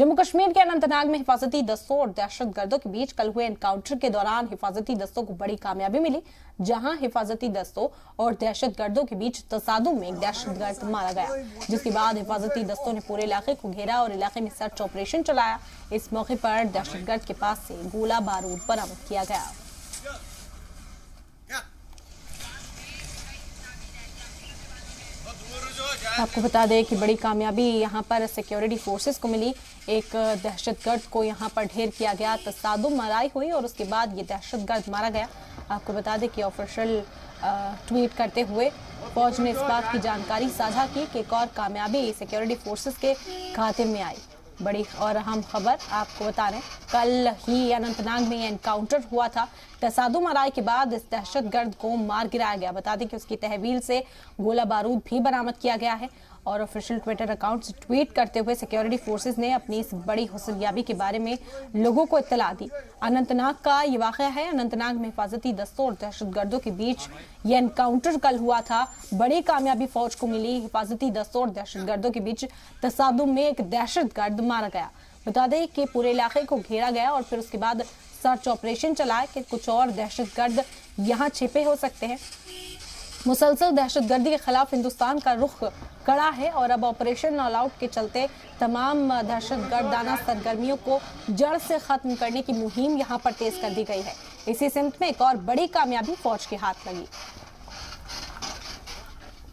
जम्मू कश्मीर के अनंतनाग में हिफाजती दस्तों और दहशतगर्दों के बीच कल हुए एनकाउंटर के दौरान हिफाजती दस्तों को बड़ी कामयाबी मिली, जहां हिफाजती दस्तों और दहशतगर्दों के बीच तसादुम में एक दहशतगर्द मारा गया, जिसके बाद हिफाजती दस्तों ने पूरे इलाके को घेरा और इलाके में सर्च ऑपरेशन चलाया। इस मौके पर दहशतगर्द के पास से गोला बारूद बरामद किया गया। आपको बता दें कि बड़ी कामयाबी यहां पर सिक्योरिटी फोर्सेस को मिली। एक दहशतगर्द को यहां पर ढेर किया गया, तसादुम माराई हुई और उसके बाद ये दहशतगर्द मारा गया। आपको बता दें कि ऑफिशियल ट्वीट करते हुए फौज ने इस बात की जानकारी साझा की कि एक और कामयाबी सिक्योरिटी फोर्सेस के खाते में आई। बड़ी और अहम खबर आपको बता रहे हैं, कल ही अनंतनाग में एनकाउंटर हुआ था। तसादुम आराई के बाद इस दहशतगर्द को मार गिराया गया। बता दें कि उसकी तहवील से गोला बारूद भी बरामद किया गया है और ऑफिशियल ट्विटर अकाउंट से ट्वीट करते हुए सिक्योरिटी फोर्सेस ने अपनी इस बड़ी हौसलायाबी के बारे में लोगों को इत्तला दी। अनंतनाग का ये वाक़या है। अनंतनाग में हिफाजती दस्तों और दहशतगर्दों के बीच ये एनकाउंटर कल हुआ था। बड़ी कामयाबी फौज को मिली। हिफाजती दस्तों और दहशतगर्दों के बीच तसादुम में एक दहशतगर्द मारा गया। बता दें कि पूरे इलाके को घेरा गया और फिर उसके बाद सर्च ऑपरेशन चलाया कि कुछ और दहशतगर्द यहाँ छिपे हो सकते हैं। मुसलसल दहशतगर्दी के खिलाफ हिंदुस्तान का रुख कड़ा है और अब ऑपरेशन ऑल आउट के चलते तमाम दहशतगर्दाना सरगर्मियों को जड़ से खत्म करने की मुहिम यहां पर तेज कर दी गई है। इसी सिमत में एक और बड़ी कामयाबी फौज के हाथ लगी।